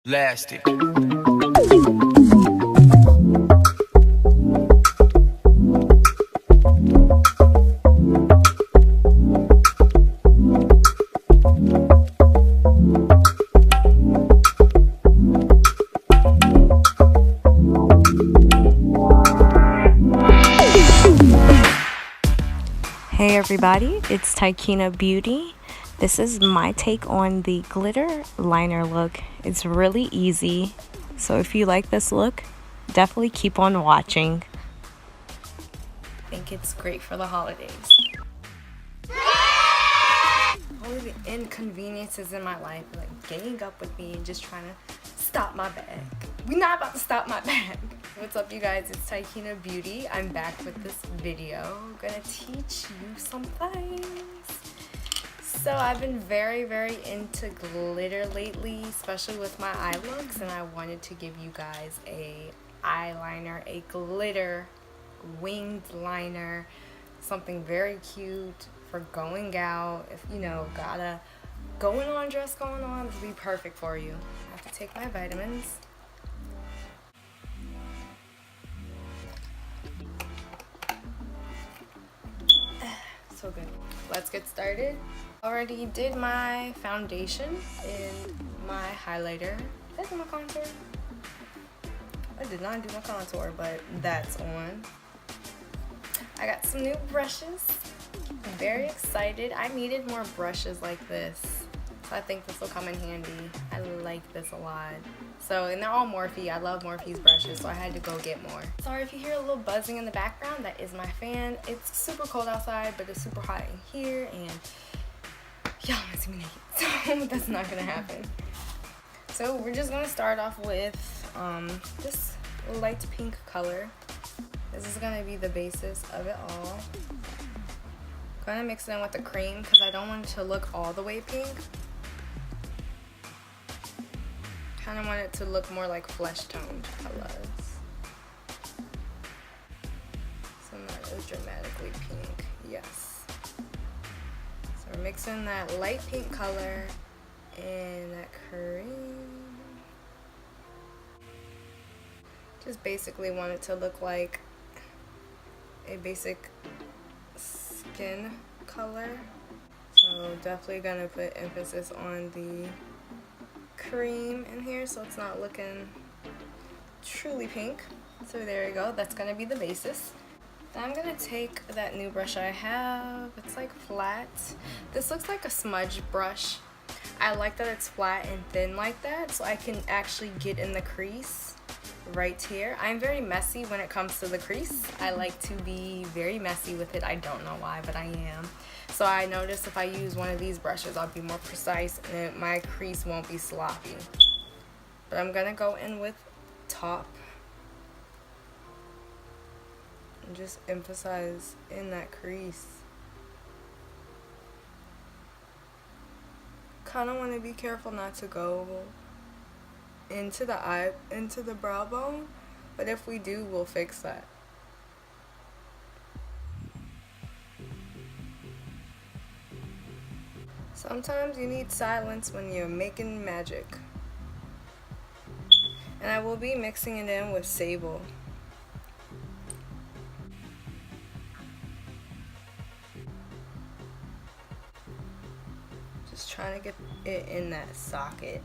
Lasted. Hey everybody, it's Taikina Beauty. This is my take on the glitter liner look. It's really easy, so if you like this look, definitely keep on watching. I think it's great for the holidays. All of the inconveniences in my life, like ganging up with me and just trying to stop my bag. We're not about to stop my bag. What's up, you guys? It's Taikina Beauty. I'm back with this video. I'm gonna teach you some things. So I've been very into glitter lately, especially with my eye looks, and I wanted to give you guys a eyeliner, a glitter winged liner, something very cute for going out. If you know, got a going on dress going on, it'll be perfect for you. I have to take my vitamins. So good. Let's get started. Already did my foundation and my highlighter. Did I do my contour? I did not do my contour, but that's on. I got some new brushes. I'm very excited. I needed more brushes like this, so I think this will come in handy. I like this a lot. So, and they're all Morphe. I love Morphe's brushes, so I had to go get more. Sorry if you hear a little buzzing in the background. That is my fan. It's super cold outside, but it's super hot in here, and y'all want to see me naked, so that's not gonna happen. So we're just gonna start off with this light pink color. This is gonna be the basis of it all. Gonna mix it in with the cream because I don't want it to look all the way pink. Kind of want it to look more like flesh toned colors. So not as dramatically pink. Yes. So we're mixing that light pink color and that cream. Just basically want it to look like a basic skin color. So definitely gonna put emphasis on the cream in here so it's not looking truly pink. So there you go, that's gonna be the basis. Then I'm gonna take that new brush I have. It's like flat. This looks like a smudge brush. I like that it's flat and thin like that, so I can actually get in the crease right here. I'm very messy when it comes to the crease. I like to be very messy with it. I don't know why, but I am. So I noticed if I use one of these brushes, I'll be more precise and my crease won't be sloppy. But I'm gonna go in with Taupe and just emphasize in that crease. Kind of want to be careful not to go into the eye, into the brow bone, but if we do, we'll fix that. Sometimes you need silence when you're making magic. And I will be mixing it in with Sable. Just trying to get it in that socket.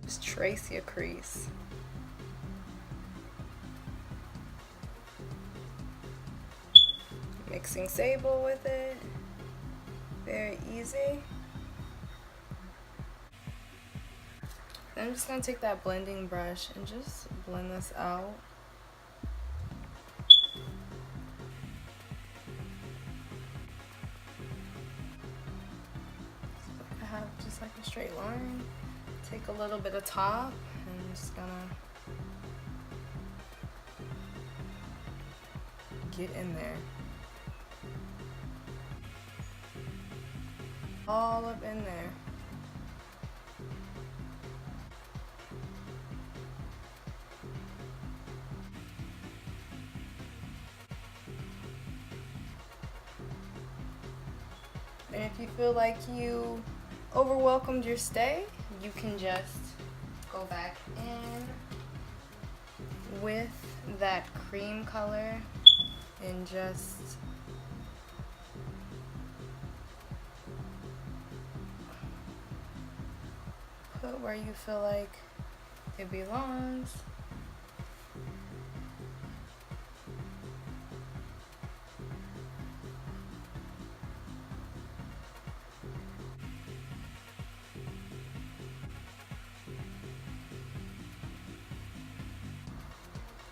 Just trace your crease. Mixing Sable with it. Very easy. Then I'm just going to take that blending brush and just blend this out. I have just like a straight line. Take a little bit of Taupe and I'm just gonna get in there. All up in there. And if you feel like you overwhelmed your stay, you can just go back in with that cream color and just put where you feel like it belongs.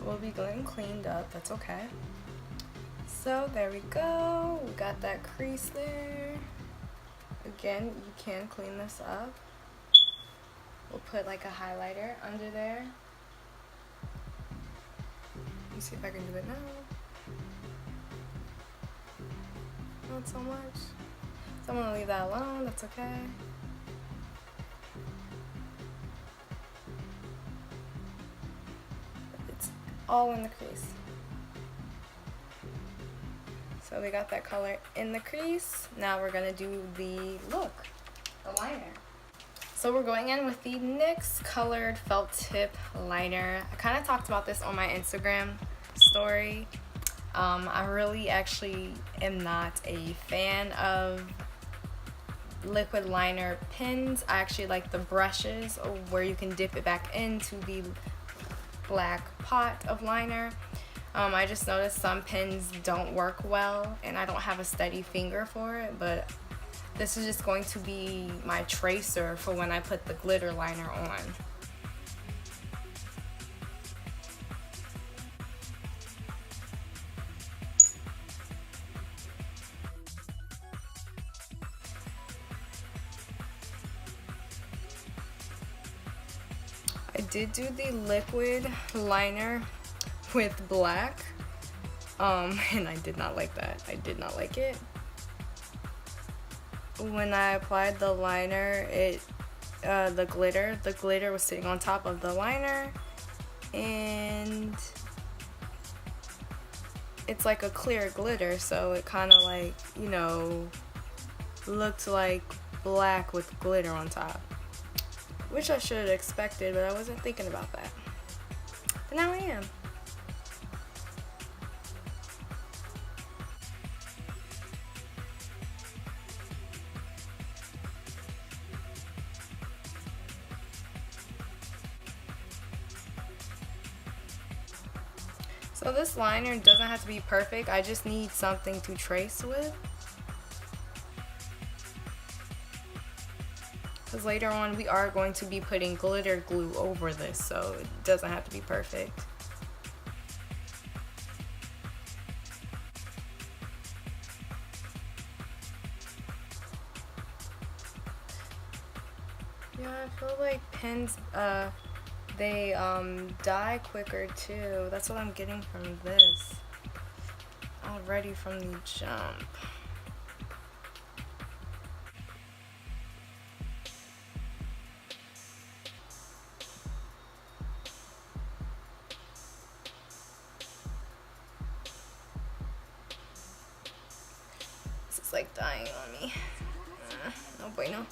We'll be getting cleaned up, that's okay. So there we go, we got that crease there. Again, you can clean this up. We'll put like a highlighter under there. Let me see if I can do it now. Not so much. So I'm gonna leave that alone, that's okay. It's all in the crease. So we got that color in the crease. Now we're gonna do the look, the liner. So we're going in with the NYX colored felt tip liner. I kind of talked about this on my Instagram story. I really actually am not a fan of liquid liner pens. I actually like the brushes where you can dip it back into the black pot of liner. I just noticed some pens don't work well and I don't have a steady finger for it, but this is just going to be my tracer for when I put the glitter liner on. I did do the liquid liner with black, and I did not like that. I did not like it. When I applied the liner, the glitter was sitting on top of the liner, and it's like a clear glitter, so it kind of like, you know, looked like black with glitter on top, which I should have expected, but I wasn't thinking about that. But now I am. So this liner doesn't have to be perfect, I just need something to trace with. Because later on we are going to be putting glitter glue over this, so it doesn't have to be perfect. Yeah, I feel like pens, they die quicker too. That's what I'm getting from this already from the jump. This is like dying on me. No bueno.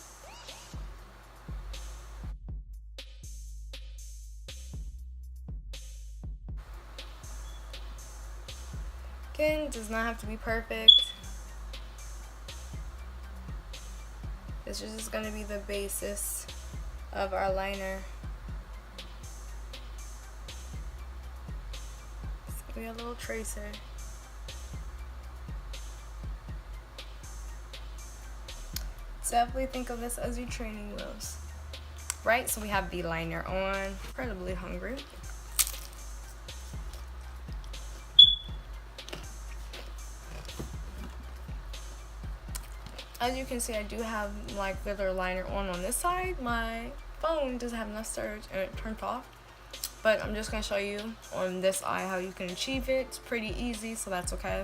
Again, does not have to be perfect. This is just going to be the basis of our liner. It's going to be a little tracer. Definitely think of this as your training wheels. Right, so we have the liner on. Incredibly hungry. As you can see, I do have my glitter liner on this side. My phone doesn't have enough storage and it turned off. But I'm just going to show you on this eye how you can achieve it. It's pretty easy, so that's okay.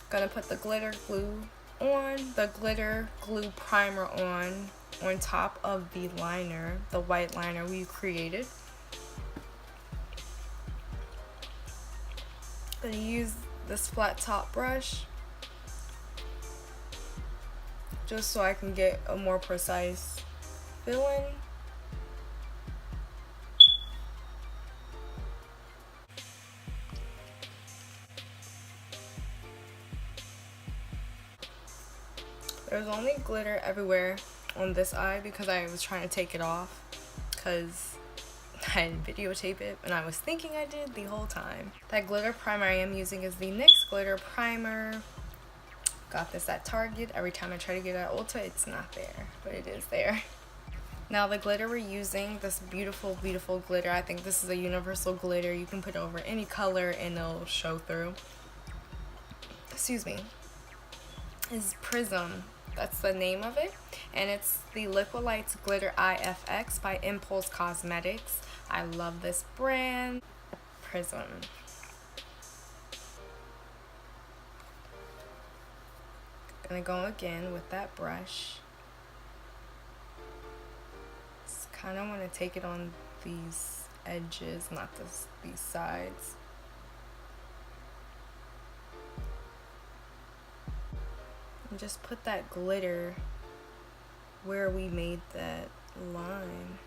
Gonna put the glitter glue on, the glitter glue primer on top of the liner, the white liner we created. Gonna use this flat top brush. just so I can get a more precise fill in. There's only glitter everywhere on this eye because I was trying to take it off because I didn't videotape it and I was thinking I did the whole time. That glitter primer I am using is the NYX glitter primer. Got this at Target. Every time I try to get it at Ulta, it's not there, but it is there. Now the glitter we're using, this beautiful, beautiful glitter, I think this is a universal glitter. You can put over any color and it'll show through. Excuse me. Is PRISM. That's the name of it. And it's the Liquid Lights Glitter IFX by Impulse Cosmetics. I love this brand. PRISM. Gonna go again with that brush. Just kind of want to take it on these edges, not these sides. And just put that glitter where we made that line.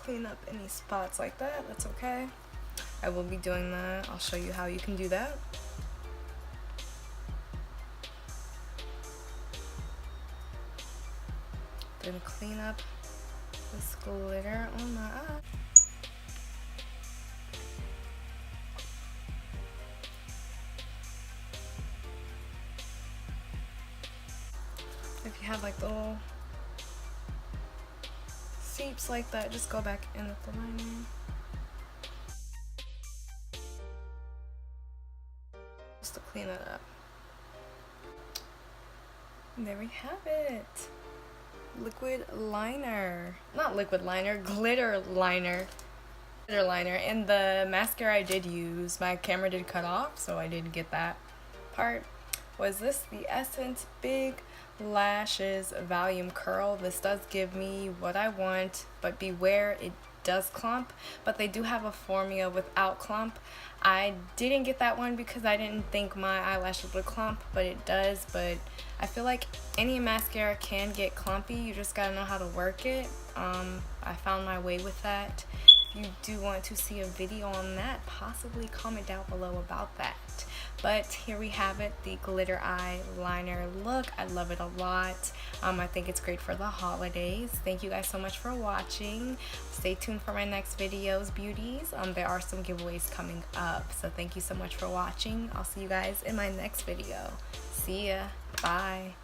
Clean up any spots like that, that's okay. I will be doing that. I'll show you how you can do that. Then clean up this glitter on my eye. If you have like little seeps like that, just go back in with the liner. Just to clean it up. And there we have it. Liquid liner. Not liquid liner, glitter liner. Glitter liner. And the mascara I did use, my camera did cut off, so I didn't get that part. Was this the Essence Big Lashes Volume Curl? This does give me what I want, but beware, it does clump. But they do have a formula without clump. I didn't get that one because I didn't think my eyelashes would clump, but it does. But I feel like any mascara can get clumpy. You just gotta know how to work it. I found my way with that. If you do want to see a video on that, possibly comment down below about that. But here we have it, the glitter eyeliner look. I love it a lot. I think it's great for the holidays. Thank you guys so much for watching. Stay tuned for my next videos, beauties. There are some giveaways coming up, so thank you so much for watching. I'll see you guys in my next video. See ya. Bye.